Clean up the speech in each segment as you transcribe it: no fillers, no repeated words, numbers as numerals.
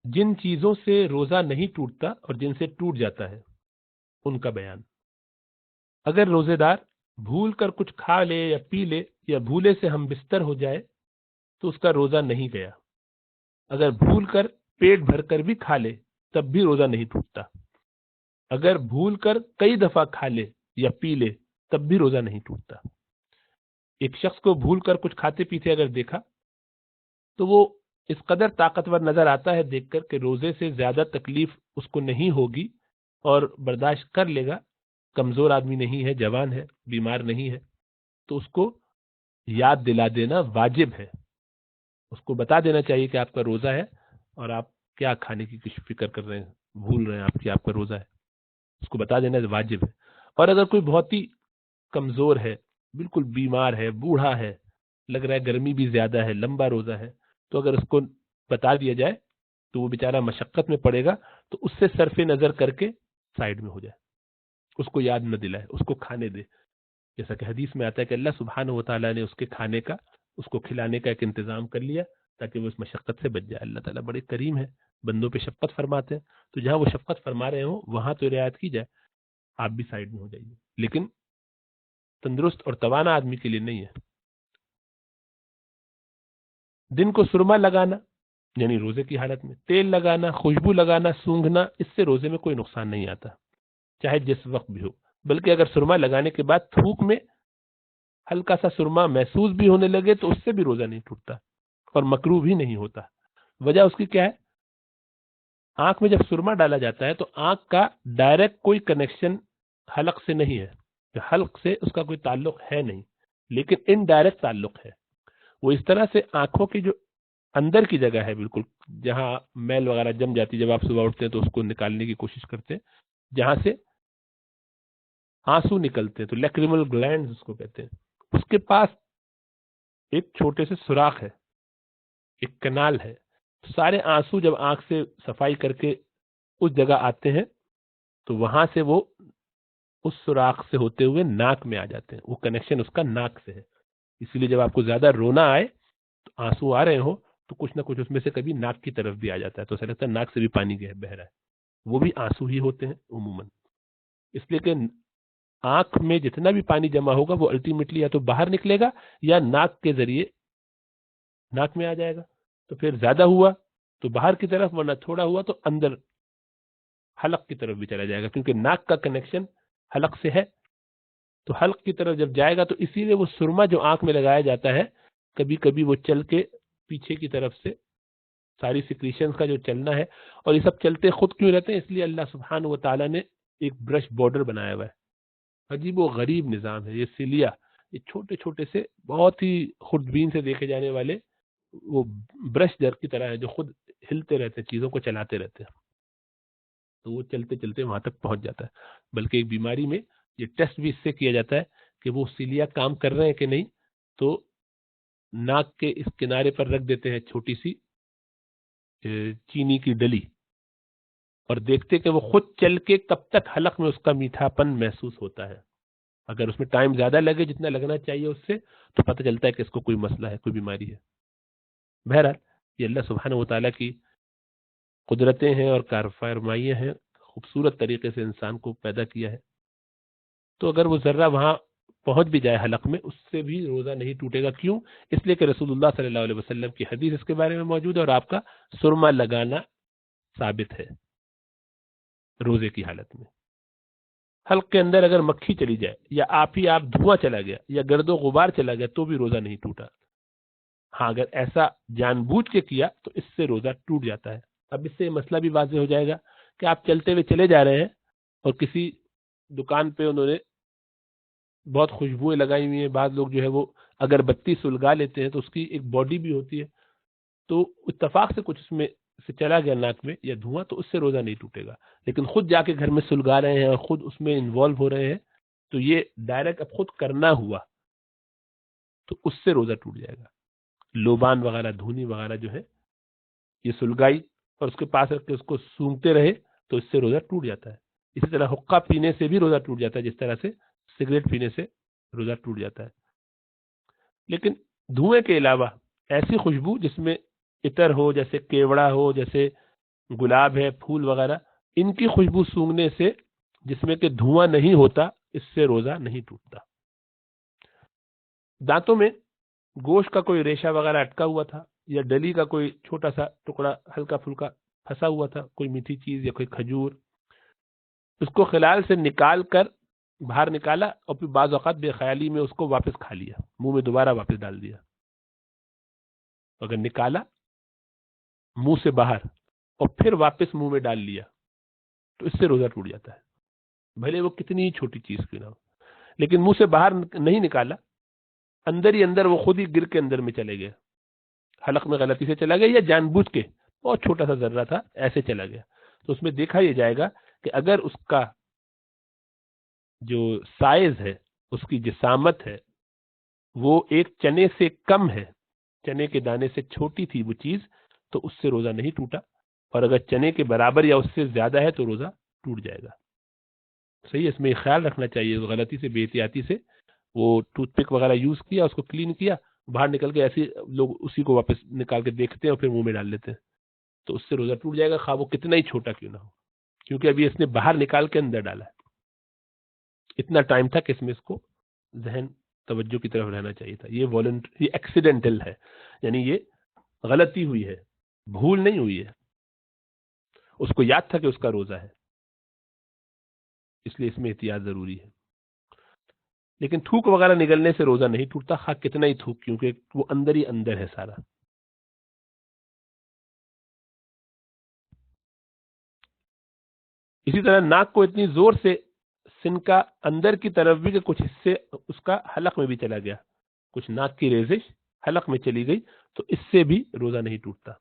جن چیزوں سے روزہ نہیں ٹوٹتا اور جن سے ٹوٹ جاتا ہے ان کا بیان۔ اگر روزے دار بھول کر کچھ کھا لے یا پی لے یا بھولے سے ہم بستر ہو جائے تو اس کا روزہ نہیں گیا۔ اگر بھول کر پیٹ بھر کر بھی کھا لے تب بھی روزہ نہیں ٹوٹتا۔ اگر بھول کر کئی دفعہ کھا لے یا پی لے تب بھی روزہ نہیں ٹوٹتا۔ ایک شخص کو بھول کر کچھ کھاتے پیتے اگر دیکھا تو وہ اس قدر طاقتور نظر آتا ہے دیکھ کر کہ روزے سے زیادہ تکلیف اس کو نہیں ہوگی اور برداشت کر لے گا، کمزور آدمی نہیں ہے، جوان ہے، بیمار نہیں ہے، تو اس کو یاد دلا دینا واجب ہے۔ اس کو بتا دینا چاہیے کہ آپ کا روزہ ہے اور آپ کیا کھانے کی کچھ فکر کر رہے ہیں، بھول رہے ہیں آپ کا روزہ ہے، اس کو بتا دینا واجب ہے۔ اور اگر کوئی بہت ہی کمزور ہے، بالکل بیمار ہے، بوڑھا ہے، لگ رہا ہے گرمی بھی زیادہ ہے، لمبا روزہ ہے، تو اگر اس کو بتا دیا جائے تو وہ بیچارہ مشقت میں پڑے گا، تو اس سے صرف نظر کر کے سائڈ میں ہو جائے، اس کو یاد نہ دلائے، اس کو کھانے دے۔ جیسا کہ حدیث میں آتا ہے کہ اللہ سبحانہ و تعالیٰ نے اس کے کھانے کا، اس کو کھلانے کا ایک انتظام کر لیا تاکہ وہ اس مشقت سے بچ جائے۔ اللہ تعالیٰ بڑے کریم ہے، بندوں پہ شفقت فرماتے ہیں، تو جہاں وہ شفقت فرما رہے ہوں وہاں تو رعایت کی جائے، آپ بھی سائڈ میں ہو جائیے، لیکن تندرست اور توانا آدمی کے لیے نہیں ہے۔ دن کو سرما لگانا یعنی روزے کی حالت میں تیل لگانا، خوشبو لگانا، سونگھنا، اس سے روزے میں کوئی نقصان نہیں آتا، چاہے جس وقت بھی ہو۔ بلکہ اگر سرما لگانے کے بعد تھوک میں ہلکا سا سرما محسوس بھی ہونے لگے تو اس سے بھی روزہ نہیں ٹوٹتا اور مکروہ بھی نہیں ہوتا۔ وجہ اس کی کیا ہے؟ آنکھ میں جب سرما ڈالا جاتا ہے تو آنکھ کا ڈائریکٹ کوئی کنیکشن حلق سے نہیں ہے، حلق سے اس کا کوئی تعلق ہے نہیں، لیکن انڈائریکٹ تعلق ہے۔ وہ اس طرح سے آنکھوں کی جو اندر کی جگہ ہے، بالکل جہاں میل وغیرہ جم جاتی، جب آپ صبح اٹھتے ہیں تو اس کو نکالنے کی کوشش کرتے ہیں، جہاں سے آنسو نکلتے ہیں، تو لیکریمل گلینڈز اس کو کہتے ہیں، اس کے پاس ایک چھوٹے سے سوراخ ہے، ایک کنال ہے۔ سارے آنسو جب آنکھ سے صفائی کر کے اس جگہ آتے ہیں تو وہاں سے وہ اس سوراخ سے ہوتے ہوئے ناک میں آ جاتے ہیں، وہ کنیکشن اس کا ناک سے ہے۔ اسی لیے جب آپ کو زیادہ رونا آئے تو آنسو آ رہے ہوں تو کچھ نہ کچھ اس میں سے کبھی ناک کی طرف بھی آ جاتا ہے، تو ایسا لگتا ہے ناک سے بھی پانی بہ رہا ہے، وہ بھی آنسو ہی ہوتے ہیں عموماً۔ اس لیے کہ آنکھ میں جتنا بھی پانی جمع ہوگا وہ الٹیمیٹلی یا تو باہر نکلے گا یا ناک کے ذریعے ناک میں آ جائے گا، تو پھر زیادہ ہوا تو باہر کی طرف، ورنہ تھوڑا ہوا تو اندر حلق کی طرف بھی چلا جائے گا، کیونکہ ناک کا کنیکشن حلق سے ہے، تو حلق کی طرف جب جائے گا تو اسی لیے وہ سرما جو آنکھ میں لگایا جاتا ہے کبھی کبھی وہ چل کے پیچھے کی طرف سے ساری سیکریشنز کا جو چلنا ہے، اور یہ سب چلتے خود کیوں رہتے ہیں؟ اس لیے اللہ سبحانہ و تعالیٰ نے ایک برش بارڈر بنایا ہوا ہے۔ عجیب و غریب نظام ہے یہ سیلیا، یہ چھوٹے چھوٹے سے بہت ہی خوردبین سے دیکھے جانے والے وہ برش در کی طرح ہے جو خود ہلتے رہتے ہیں، چیزوں کو چلاتے رہتے ہیں، تو وہ چلتے چلتے وہاں تک پہنچ جاتا ہے۔ بلکہ ایک بیماری میں یہ ٹیسٹ بھی اس سے کیا جاتا ہے کہ وہ سیلیا کام کر رہے ہیں کہ نہیں، تو ناک کے اس کنارے پر رکھ دیتے ہیں چھوٹی سی چینی کی ڈلی، اور دیکھتے کہ وہ خود چل کے کب تک حلق میں اس کا میٹھا پن محسوس ہوتا ہے۔ اگر اس میں ٹائم زیادہ لگے جتنا لگنا چاہیے اس سے، تو پتہ چلتا ہے کہ اس کو کوئی مسئلہ ہے، کوئی بیماری ہے۔ بہرحال یہ اللہ سبحانہ و تعالیٰ کی قدرتیں ہیں اور کارفرمائیاں ہیں، خوبصورت طریقے سے انسان کو پیدا کیا ہے، تو اگر وہ ذرہ وہاں پہنچ بھی جائے حلق میں، اس سے بھی روزہ نہیں ٹوٹے گا۔ کیوں؟ اس لیے کہ رسول اللہ صلی اللہ علیہ وسلم کی حدیث اس کے بارے میں موجود ہے، اور آپ کا سرما لگانا ثابت ہے روزے کی حالت میں۔ حلق کے اندر اگر مکھی چلی جائے یا آپ دھواں چلا گیا یا گرد و غبار چلا گیا تو بھی روزہ نہیں ٹوٹا۔ ہاں اگر ایسا جان بوجھ کے کیا تو اس سے روزہ ٹوٹ جاتا ہے۔ اب اس سے مسئلہ بھی واضح ہو جائے گا کہ آپ چلتے ہوئے چلے جا رہے ہیں اور کسی دکان پہ انہوں نے بہت خوشبوئیں لگائی ہوئی ہیں، بعض لوگ جو ہے وہ اگر بتی سلگا لیتے ہیں تو اس کی ایک باڈی بھی ہوتی ہے، تو اتفاق سے کچھ اس میں سے چلا گیا ناک میں یا دھواں، تو اس سے روزہ نہیں ٹوٹے گا۔ لیکن خود جا کے گھر میں سلگا رہے ہیں اور خود اس میں انوالو ہو رہے ہیں تو یہ ڈائریکٹ اب خود کرنا ہوا تو اس سے روزہ ٹوٹ جائے گا۔ لوبان وغیرہ، دھونی وغیرہ جو ہے یہ سلگائی اور اس کے پاس رکھ کے اس کو سونگتے رہے تو اس سے روزہ ٹوٹ جاتا ہے۔ اسی طرح حقہ پینے سے بھی روزہ ٹوٹ جاتا ہے، جس طرح سے سگریٹ پینے سے روزہ ٹوٹ جاتا ہے۔ لیکن دھوئیں کے علاوہ ایسی خوشبو جس میں عطر ہو، جیسے کیوڑا ہو، جیسے گلاب ہے، پھول وغیرہ، ان کی خوشبو سونگھنے سے جس میں کہ دھواں نہیں ہوتا، اس سے روزہ نہیں ٹوٹتا۔ دانتوں میں گوشت کا کوئی ریشہ وغیرہ اٹکا ہوا تھا، یا ڈلی کا کوئی چھوٹا سا ٹکڑا ہلکا پھلکا پھنسا ہوا تھا، کوئی میٹھی چیز یا کوئی کھجور، اس کو خلال سے نکال کر باہر نکالا، اور پھر بعض اوقات بے خیالی میں اس کو واپس کھا لیا، منہ میں دوبارہ واپس ڈال دیا۔ اگر نکالا منہ سے باہر اور پھر واپس منہ میں ڈال لیا تو اس سے روزہ ٹوٹ جاتا ہے، بھلے وہ کتنی چھوٹی چیز کیوں نہ ہو۔ لیکن منہ سے باہر نہیں نکالا، اندر ہی اندر وہ خود ہی گر کے اندر میں چلے گئے، حلق میں غلطی سے چلا گیا، یا جان بوجھ کے بہت چھوٹا سا ذرہ تھا ایسے چلا گیا، تو اس میں دیکھا یہ جائے گا کہ اگر اس کا جو سائز ہے، اس کی جسامت ہے، وہ ایک چنے سے کم ہے، چنے کے دانے سے چھوٹی تھی وہ چیز، تو اس سے روزہ نہیں ٹوٹا، اور اگر چنے کے برابر یا اس سے زیادہ ہے تو روزہ ٹوٹ جائے گا۔ صحیح ہے، اس میں خیال رکھنا چاہیے، غلطی سے بے احتیاطی سے وہ ٹوتھ پک وغیرہ یوز کیا، اس کو کلین کیا، باہر نکل کے ایسے لوگ اسی کو واپس نکال کے دیکھتے ہیں اور پھر منہ میں ڈال لیتے ہیں، تو اس سے روزہ ٹوٹ جائے گا، خواہ وہ کتنا ہی چھوٹا کیوں نہ ہو، کیونکہ ابھی اس نے باہر نکال کے اندر ڈالا ہے۔ اتنا ٹائم تھا کہ اس میں اس کو ذہن توجہ کی طرف رہنا چاہیے تھا۔ یہ ایکسیڈنٹل ہے، یعنی یہ غلطی ہوئی ہے، بھول نہیں ہوئی ہے، اس کو یاد تھا کہ اس کا روزہ ہے، اس لیے اس میں احتیاط ضروری ہے۔ لیکن تھوک وغیرہ نگلنے سے روزہ نہیں ٹوٹتا، خواہ کتنا ہی تھوک، کیونکہ وہ اندر ہی اندر ہے سارا۔ اسی طرح ناک کو اتنی زور سے سنکا اندر کی طرف بھی کہ کچھ حصے اس کا حلق میں بھی چلا گیا، کچھ ناک کی ریزش حلق میں چلی گئی، تو اس سے بھی روزہ نہیں ٹوٹتا،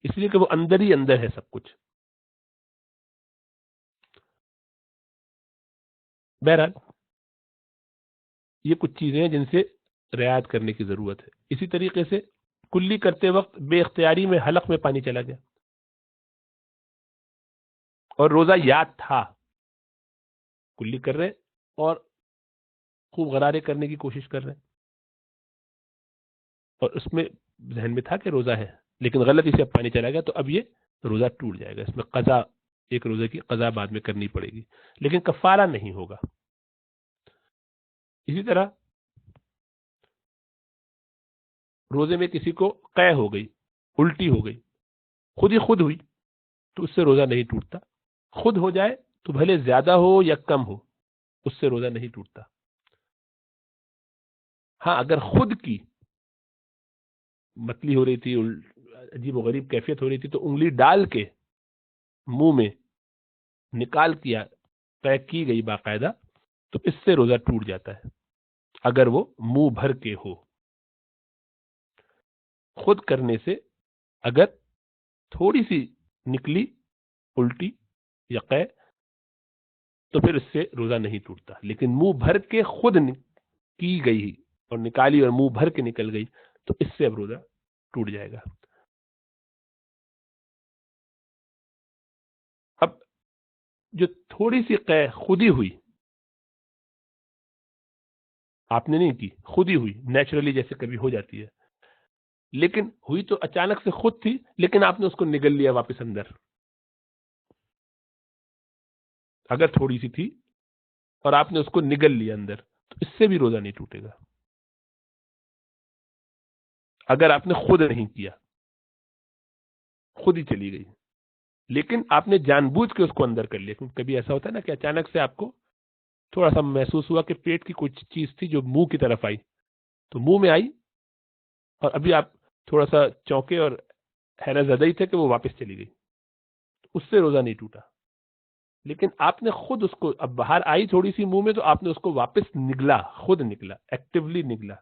اس لیے کہ وہ اندر ہی اندر ہے سب کچھ۔ بہرحال یہ کچھ چیزیں ہیں جن سے رعایت کرنے کی ضرورت ہے۔ اسی طریقے سے کلی کرتے وقت بے اختیاری میں حلق میں پانی چلا گیا اور روزہ یاد تھا، کلی کر رہے اور خوب غرارے کرنے کی کوشش کر رہے ہیں، اور اس میں ذہن میں تھا کہ روزہ ہے، لیکن غلطی سے اب پانی چلا گیا، تو اب یہ روزہ ٹوٹ جائے گا، اس میں قضا، ایک روزے کی قضا بعد میں کرنی پڑے گی، لیکن کفارہ نہیں ہوگا۔ اسی طرح روزے میں کسی کو قے ہو گئی، الٹی ہو گئی، خود ہی خود ہوئی، تو اس سے روزہ نہیں ٹوٹتا، خود ہو جائے تو بھلے زیادہ ہو یا کم ہو، اس سے روزہ نہیں ٹوٹتا۔ ہاں اگر خود کی متلی ہو رہی تھی، عجیب و غریب کیفیت ہو رہی تھی، تو انگلی ڈال کے منہ میں نکال کیا، طے کی گئی باقاعدہ، تو اس سے روزہ ٹوٹ جاتا ہے اگر وہ منہ بھر کے ہو۔ خود کرنے سے اگر تھوڑی سی نکلی الٹی یا قے تو پھر اس سے روزہ نہیں ٹوٹتا، لیکن منہ بھر کے خود کی گئی اور نکالی اور منہ بھر کے نکل گئی تو اس سے اب روزہ ٹوٹ جائے گا۔ اب جو تھوڑی سی قے خود ہی ہوئی، آپ نے نہیں کی، خود ہی ہوئی نیچرلی، جیسے کبھی ہو جاتی ہے، لیکن ہوئی تو اچانک سے خود تھی، لیکن آپ نے اس کو نگل لیا واپس اندر، اگر تھوڑی سی تھی اور آپ نے اس کو نگل لیا اندر، تو اس سے بھی روزہ نہیں ٹوٹے گا اگر آپ نے خود نہیں کیا، خود ہی چلی گئی، لیکن آپ نے جان بوجھ کے اس کو اندر کر لیا، کیونکہ کبھی ایسا ہوتا ہے نا کہ اچانک سے آپ کو تھوڑا سا محسوس ہوا کہ پیٹ کی کچھ چیز تھی جو منہ کی طرف آئی، تو منہ میں آئی اور ابھی آپ تھوڑا سا چونکے اور حیرت زدہ ہی تھے کہ وہ واپس چلی گئی، اس سے روزہ نہیں ٹوٹا، لیکن آپ نے خود اس کو، اب باہر آئی تھوڑی سی منہ میں، تو آپ نے اس کو واپس نگلا، خود نگلا، ایکٹیولی نگلا،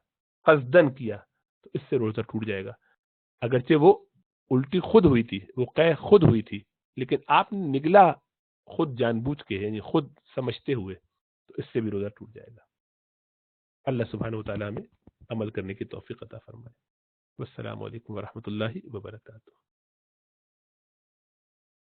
قصدن کیا، تو اس سے روزہ ٹوٹ جائے گا، اگرچہ وہ الٹی خود ہوئی تھی، وہ قے خود ہوئی تھی، لیکن آپ نے نگلا خود جان بوجھ کے، یعنی خود سمجھتے ہوئے، تو اس سے بھی روزہ ٹوٹ جائے گا۔ اللہ سبحانہ وتعالیٰ میں عمل کرنے کی توفیق عطا فرمائے۔ والسلام علیکم ورحمۃ اللہ وبرکاتہ۔